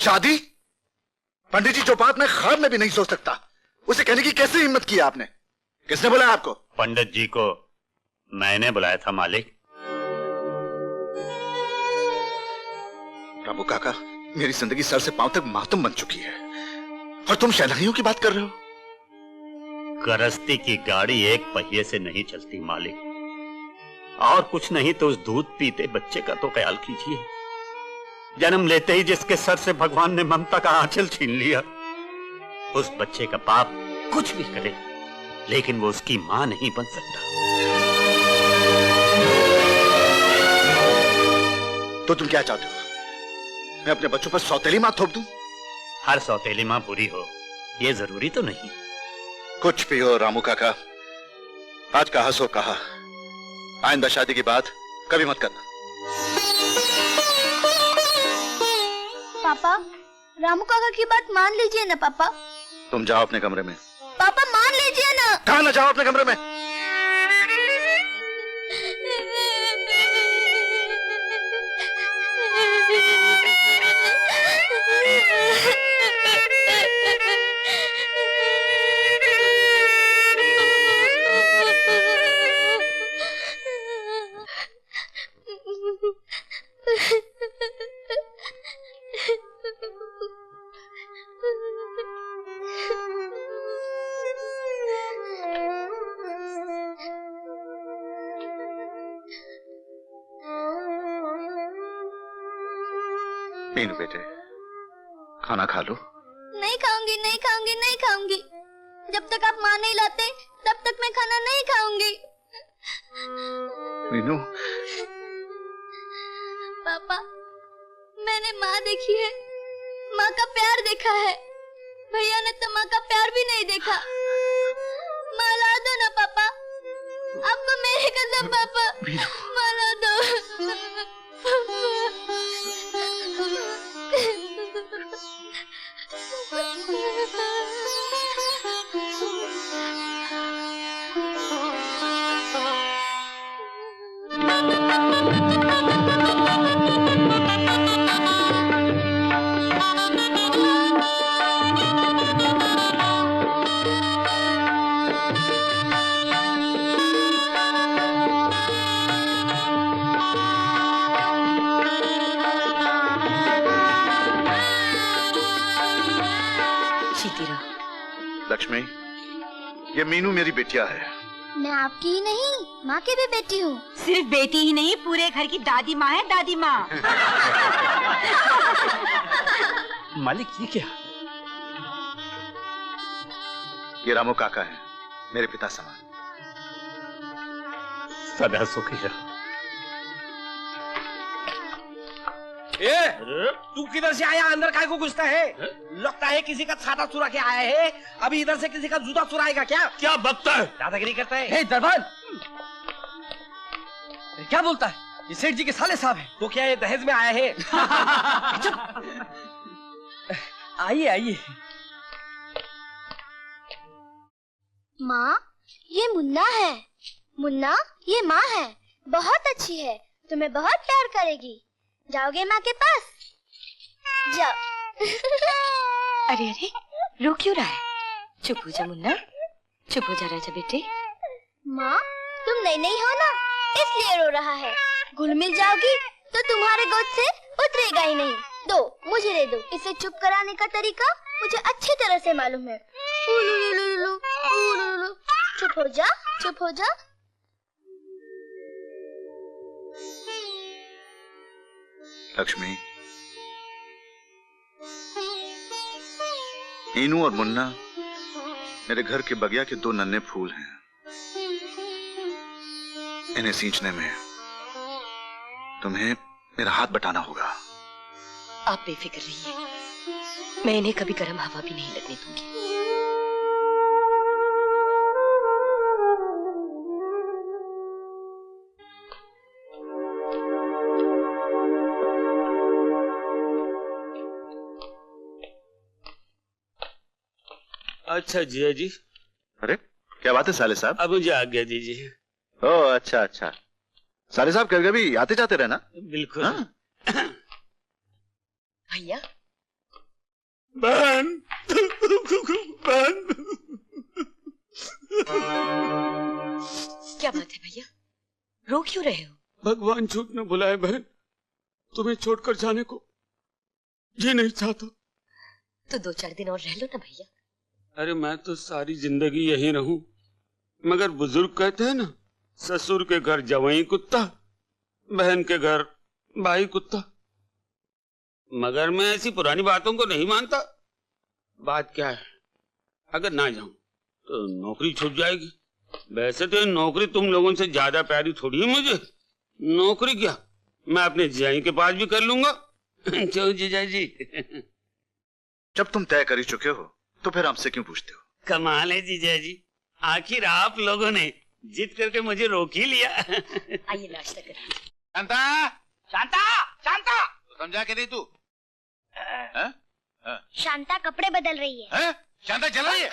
शादी? पंडित जी जो बात मैं ख्वाब में भी नहीं सोच सकता, उसे कहने की कैसे हिम्मत की आपने? किसने बुलाया आपको? पंडित जी को मैंने बुलाया था मालिक। रामू काका, मेरी जिंदगी सर से पांव तक मातम बन चुकी है और तुम शहनाइयों की बात कर रहे हो? गृहस्थी की गाड़ी एक पहिए से नहीं चलती मालिक, और कुछ नहीं तो उस दूध पीते बच्चे का तो ख्याल कीजिए। जन्म लेते ही जिसके सर से भगवान ने ममता का आंचल छीन लिया, उस बच्चे का बाप कुछ भी करे लेकिन वो उसकी मां नहीं बन सकता। तो तुम क्या चाहते हो? मैं अपने बच्चों पर सौतेली मां थोप दूं? हर सौतेली मां बुरी हो ये जरूरी तो नहीं। कुछ भी हो रामू काका, आज कहा सो कहा, आइंदा शादी की बात कभी मत करना। पापा, रामू काका की बात मान लीजिए ना पापा। तुम जाओ अपने कमरे में। पापा मान लीजिए ना। कहा ना जाओ अपने कमरे में। मीनू बेटे, खाना खा लो। नहीं खाऊंगी, नहीं खाऊंगी, नहीं खाऊंगी। जब तक आप माँ नहीं लाते तब तक मैं खाना नहीं खाऊंगी। मीनू। पापा, मैंने माँ देखी है, माँ का प्यार देखा है। भैया ने तो माँ का प्यार भी नहीं देखा। माँ ला दो ना पापा, आपको मेरी कसम पापा, माँ ला दो। लक्ष्मी, ये मीनू मेरी बेटिया है। मैं आपकी ही नहीं, माँ की भी बेटी हूँ। सिर्फ बेटी ही नहीं, पूरे घर की दादी माँ है, दादी माँ। मालिक ये क्या? ये रामू काका है, मेरे पिता समान। सदा सुखी रहो। तू किधर से आया? अंदर काय को घुसता है? लगता है किसी का छाता चुरा के आया है। अभी इधर से किसी का जूता चुराएगा क्या? क्या बकता है? दादागिरी करता है। हे दरबान, क्या बोलता है? ये सेठ जी के साले साहब हैं। तो क्या ये दहेज में आया है? आइए आइए। माँ, ये मुन्ना है। मुन्ना, ये माँ है, बहुत अच्छी है, तुम्हें बहुत प्यार करेगी। जाओगे माँ के पास? जाओ। अरे अरे, रो क्यों रहा है? चुप हो जा मुन्ना, चुप हो जा राजा बेटे। माँ, तुम नई नई हो ना, इसलिए रो रहा है। घुल मिल जाओगी तो तुम्हारे गोद से उतरेगा ही नहीं। दो, मुझे दे दो। इसे चुप कराने का तरीका मुझे अच्छी तरह से मालूम है। चुप हो जा, चुप हो जा। लक्ष्मी, मीनू और मुन्ना मेरे घर के बगिया के दो नन्हे फूल हैं। इन्हें सींचने में तुम्हें मेरा हाथ बटाना होगा। आप बेफिक्र रहिए, मैं इन्हें कभी गर्म हवा भी नहीं लगने दूंगी। अच्छा जिया जी। अरे क्या बात है साले साहब? अब मुझे आज्ञा दीजिए। ओह अच्छा अच्छा, साले साहब कभी कभी आते जाते रहना। बिल्कुल। भैया, बहन, बहन। क्या बात है भैया, रो क्यों रहे हो? भगवान झूठ न बुलाए बहन, तुम्हें छोड़कर जाने को जी नहीं चाहता। तो 2-4 दिन और रह लो ना भैया। अरे मैं तो सारी जिंदगी यहीं रहूं, मगर बुजुर्ग कहते हैं ना, ससुर के घर जवाई कुत्ता, बहन के घर भाई कुत्ता। मगर मैं ऐसी पुरानी बातों को नहीं मानता। बात क्या है, अगर ना जाऊं तो नौकरी छूट जाएगी। वैसे तो नौकरी तुम लोगों से ज्यादा प्यारी थोड़ी है मुझे। नौकरी क्या, मैं अपने जिजाई के पास भी कर लूंगा। चलो जीजा जी। जब तुम तय कर ही चुके हो तो फिर हमसे क्यों पूछते हो? कमाल है जीजा जी, आखिर आप लोगों ने जिद करके मुझे रोक ही लिया। आइए नाश्ता करें। शांता, शांता, शांता, समझा के नहीं तू? शांता कपड़े बदल रही है। शांता चल रही है?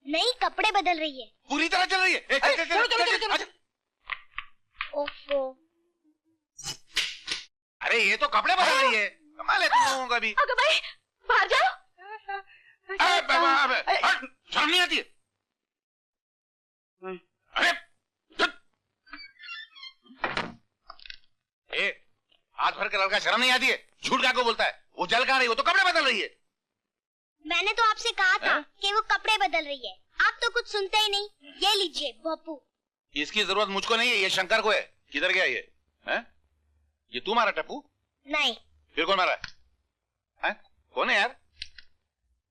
नहीं, कपड़े बदल रही है। पूरी तरह चल रही है। चलो। ओफो। अरे ये तो कपड़े बदल रही है, कमाल है तुम लोगों का भी। अगर भाई बाहर जाओ। शर्म नहीं आती है? अरे हाथ भर के लड़का शर्म नहीं आती है? झूठ क्या को बोलता है? वो जल कहाँ रही, वो तो कपड़े बदल रही है। मैंने तो आपसे कहा था कि वो कपड़े बदल रही है, आप तो कुछ सुनते ही नहीं। ये लीजिए भोपू। इसकी जरूरत मुझको नहीं है, ये शंकर को है। किधर गया ये? ये तू मारा टप्पू? नहीं। फिर कौन मारा है? कौन है यार?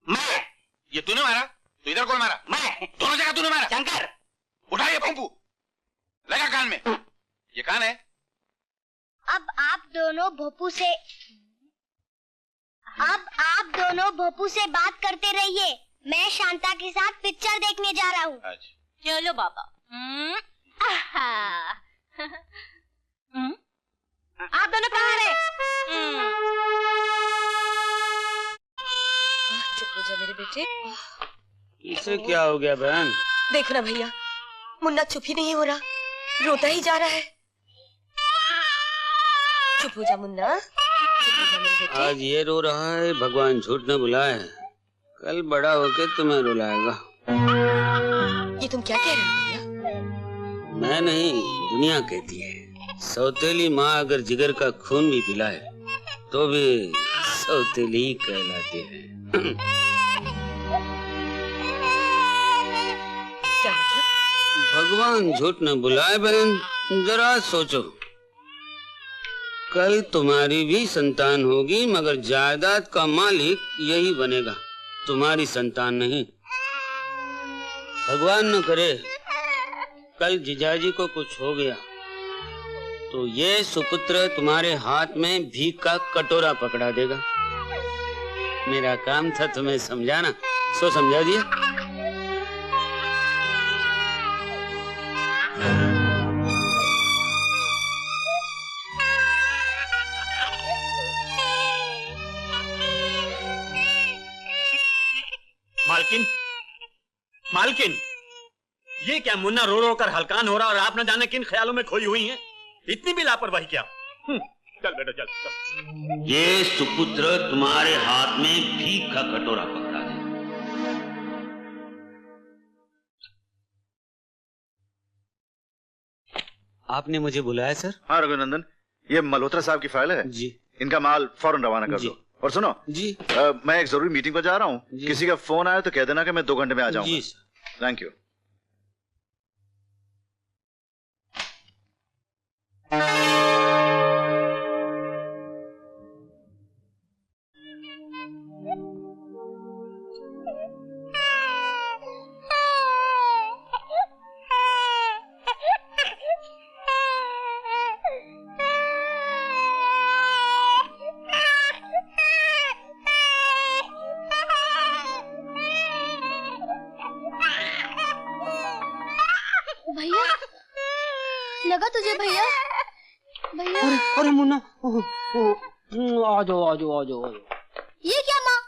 मैं। ये तूने मारा? तो इधर कौन मारा? मैं। दोनों जगह तूने मारा? शंकर। उठा ये पंपू, लगा कान में। ये कान है? अब आप दोनों भोपू से बात करते रहिए। मैं शांता के साथ पिक्चर देखने जा रहा हूँ। चलो बाबा। आप दोनों कहाँ रहे? चुप हो जा मेरे बेटे। इसे क्या हो गया बहन? देखो ना भैया, मुन्ना चुप ही नहीं हो रहा, रोता ही जा रहा है। चुप हो जा मुन्ना, चुप हो जा मेरे बेटे। आज ये रो रहा है, भगवान झूठ न बुलाए, कल बड़ा होके तुम्हें रुलाएगा। ये तुम क्या कह रहे हो भैया? मैं नहीं, दुनिया कहती है। सौतेली माँ अगर जिगर का खून भी पिलाए तो भी सौतेली ही कहलाते हैं। क्या मतलब? भगवान झूठ न बुलाए बहन, जरा सोचो, कल तुम्हारी भी संतान होगी, मगर जायदाद का मालिक यही बनेगा, तुम्हारी संतान नहीं। भगवान न करे कल जीजाजी को कुछ हो गया तो ये सुपुत्र तुम्हारे हाथ में भीख का कटोरा पकड़ा देगा। मेरा काम था तुम्हें समझाना, सो समझा दिया। मालकिन, मालकिन, ये क्या मुन्ना रो रो कर हलकान हो रहा और आप न जाने किन ख्यालों में खोई हुई हैं? इतनी भी लापरवाही क्या? चल बेटा चल, चल। ये सुपुत्र तुम्हारे हाथ में भीख का कटोरा पकड़ा दे। आपने मुझे बुलाया सर? हाँ रघुनंदन, ये मल्होत्रा साहब की फाइल है जी। इनका माल फौरन रवाना कर दो। और सुनो जी, मैं एक जरूरी मीटिंग पर जा रहा हूँ, किसी का फोन आया तो कह देना कि मैं 2 घंटे में आ जाऊंगा। जी सर। Thank you. भैया, लगा तुझे भैया? भैया, अरे मुन्ना, आ जाओ आ जाओ आ जाओ आ जाओ। ये क्या माँ?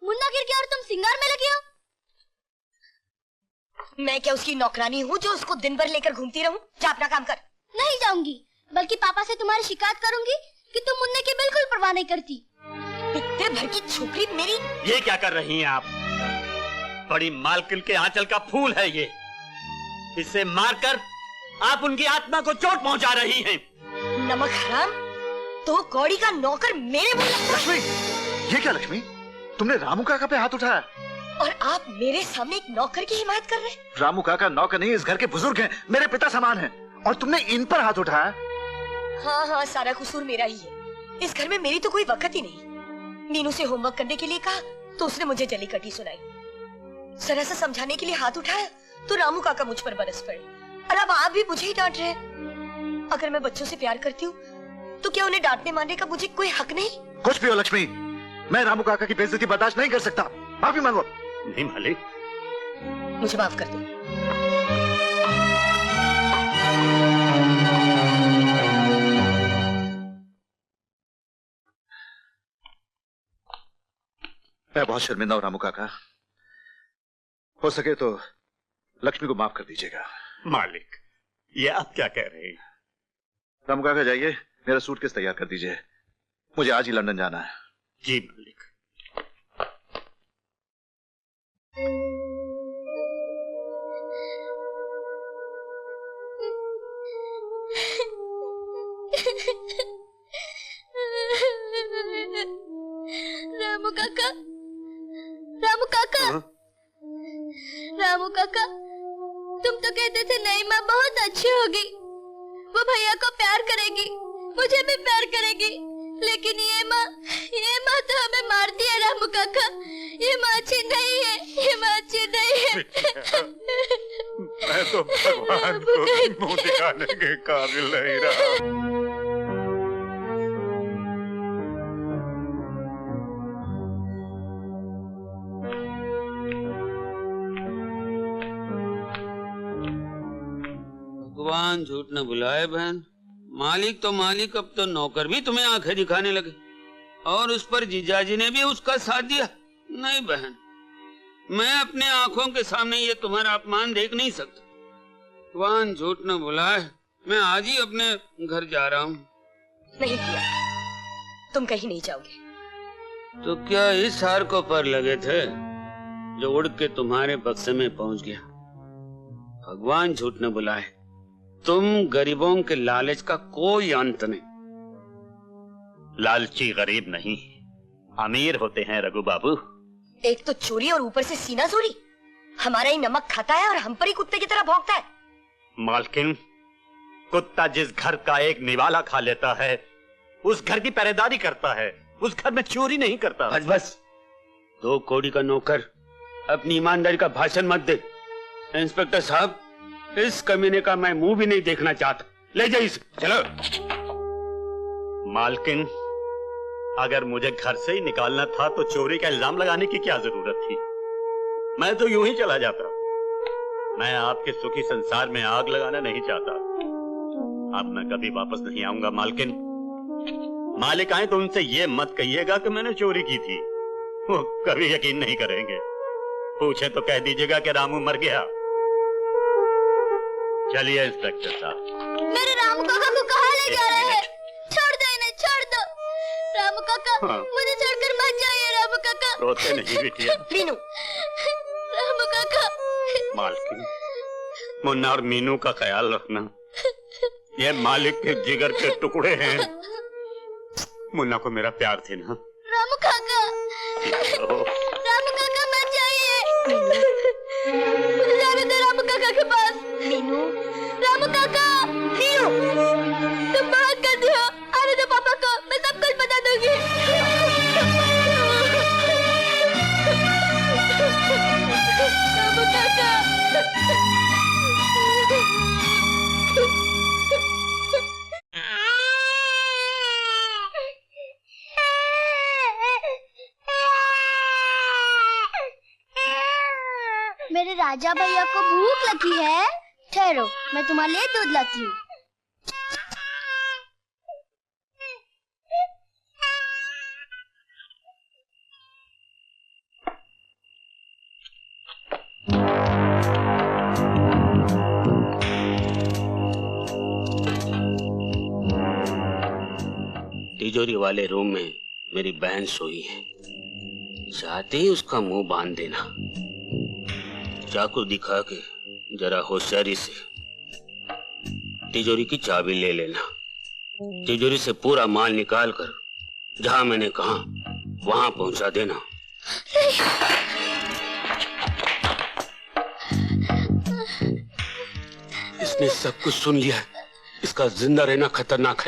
मुन्ना गिर गया और तुम सिंगार में लगी हो? मैं क्या उसकी नौकरानी हूँ जो उसको दिन भर लेकर घूमती रहूं? जा अपना काम कर। नहीं जाऊंगी, बल्कि पापा से तुम्हारी शिकायत करूंगी कि तुम मुन्ने की बिल्कुल परवाह नहीं करती। बित्ते भर की छोकरी मेरी। ये क्या कर रही हैं आप? बड़ी मालकिन के आंचल का फूल है ये। इसे मारकर आप उनकी आत्मा को चोट पहुंचा रही हैं। नमक हराम, तो कौड़ी का नौकर मेरे मुंह लग। लक्ष्मी, ये क्या लक्ष्मी? तुमने रामू काका पे हाथ उठाया और आप मेरे सामने एक नौकर की हिमायत कर रहे हैं? रामू काका नौकर नहीं, इस घर के बुजुर्ग हैं, मेरे पिता समान हैं, और तुमने इन पर हाथ उठाया। हाँ हाँ, सारा कसूर मेरा ही है। इस घर में मेरी तो कोई वक्त ही नहीं। मीनू से होमवर्क करने के लिए कहा तो उसने मुझे जली कटी सुनाई। जरा सा समझाने के लिए हाथ उठाया तो रामू काका मुझ पर बरस पड़े। और अब आप भी मुझे ही डांट रहे हैं। अगर मैं बच्चों से प्यार करती हूँ तो क्या उन्हें डांटने मारने का मुझे कोई हक नहीं? कुछ भी हो लक्ष्मी, मैं रामू काका की बेइज्जती बर्दाश्त नहीं कर सकता। माफी मांगो। नहीं मालिक, मुझे माफ कर दो। मैं बहुत शर्मिंदा हूं रामू काका। हो सके तो लक्ष्मी को माफ कर दीजिएगा। मालिक, ये आप क्या कह रहे हैं? रामू काका जाइए, मेरा सूटकेस तैयार कर दीजिए, मुझे आज ही लंदन जाना है। जी मालिक। रामू काका, रामू काका, रामू काका, तुम तो कहते थे नई माँ बहुत अच्छी होगी, वो भैया को प्यार करेगी, मुझे भी प्यार करेगी, लेकिन ये माँ तो हमें मारती है। रामू काका, ये माँ अच्छी नहीं है, ये माँ अच्छी नहीं है। मैं तो भगवान को मुंह दिखाने के काबिल नहीं रहा। भगवान झूठ न बुलाए बहन। मालिक तो मालिक, अब तो नौकर भी तुम्हें आंखें दिखाने लगे, और उस पर जीजाजी ने भी उसका साथ दिया। नहीं बहन, मैं अपने आंखों के सामने ये तुम्हारा अपमान देख नहीं सकता। भगवान झूठ न बुलाए, मैं आज ही अपने घर जा रहा हूँ। नहीं किया, तुम कहीं नहीं जाओगे। तो क्या इस हार को पर लगे थे जो उड़ के तुम्हारे बक्से में पहुंच गया? भगवान झूठ न बुलाए, तुम गरीबों के लालच का कोई अंत नहीं। लालची गरीब नहीं, अमीर होते हैं रघु बाबू। एक तो चोरी और ऊपर से सीना चोरी। हमारा ही नमक खाता है और हम पर ही कुत्ते की तरह भौंकता है। मालकिन, कुत्ता जिस घर का एक निवाला खा लेता है उस घर की पहरेदारी करता है, उस घर में चोरी नहीं करता। बस बस, 2 कौड़ी का नौकर अपनी ईमानदारी का भाषण मत दे। इंस्पेक्टर साहब, इस कमीने का मैं मुंह भी नहीं देखना चाहता। ले जाइए इसे, चलो। मालकिन, अगर मुझे घर से ही निकालना था तो चोरी का इल्जाम लगाने की क्या जरूरत थी? मैं तो यूं ही चला जाता। मैं आपके सुखी संसार में आग लगाना नहीं चाहता। अब मैं कभी वापस नहीं आऊंगा मालकिन। मालिक आए तो उनसे ये मत कहिएगा कि मैंने चोरी की थी, वो कभी यकीन नहीं करेंगे। पूछे तो कह दीजिएगा कि रामू मर गया। चलिए इंस्पेक्टर साहब। मेरे रामू काका को कहाँ ले जा रहे हैं? छोड़ दो इन्हें, छोड़ दो। रामू काका, हाँ। मुझे छोड़कर मत जाइए। रामू काका, रोते नहीं बिटिया। मीनू, रामू काका। मालकिन, मुन्ना और मीनू का ख्याल रखना। ये मालिक के जिगर के टुकड़े हैं। मुन्ना को मेरा प्यार थे ना। रामू काका, रामू काका मत जाइए। मुझे जाने दो रामू काका के पास। मीनू, रामू काका, मीनू, तुम बहुत गंदे हो। आने दो पापा को, मैं सब कुछ बता दूंगी। रामू काका। मेरे राजा भैया को भूख लगी है। ठहरो, मैं तुम्हारे लिए दूध लाती हूँ। तिजोरी वाले रूम में मेरी बहन सोई है, चाहते ही उसका मुंह बांध देना। चाकू दिखा के जरा होशियारी से तिजोरी की चाबी ले लेना। तिजोरी से पूरा माल निकाल कर जहां मैंने कहा वहां पहुंचा देना। इसने सब कुछ सुन लिया है। इसका जिंदा रहना खतरनाक है।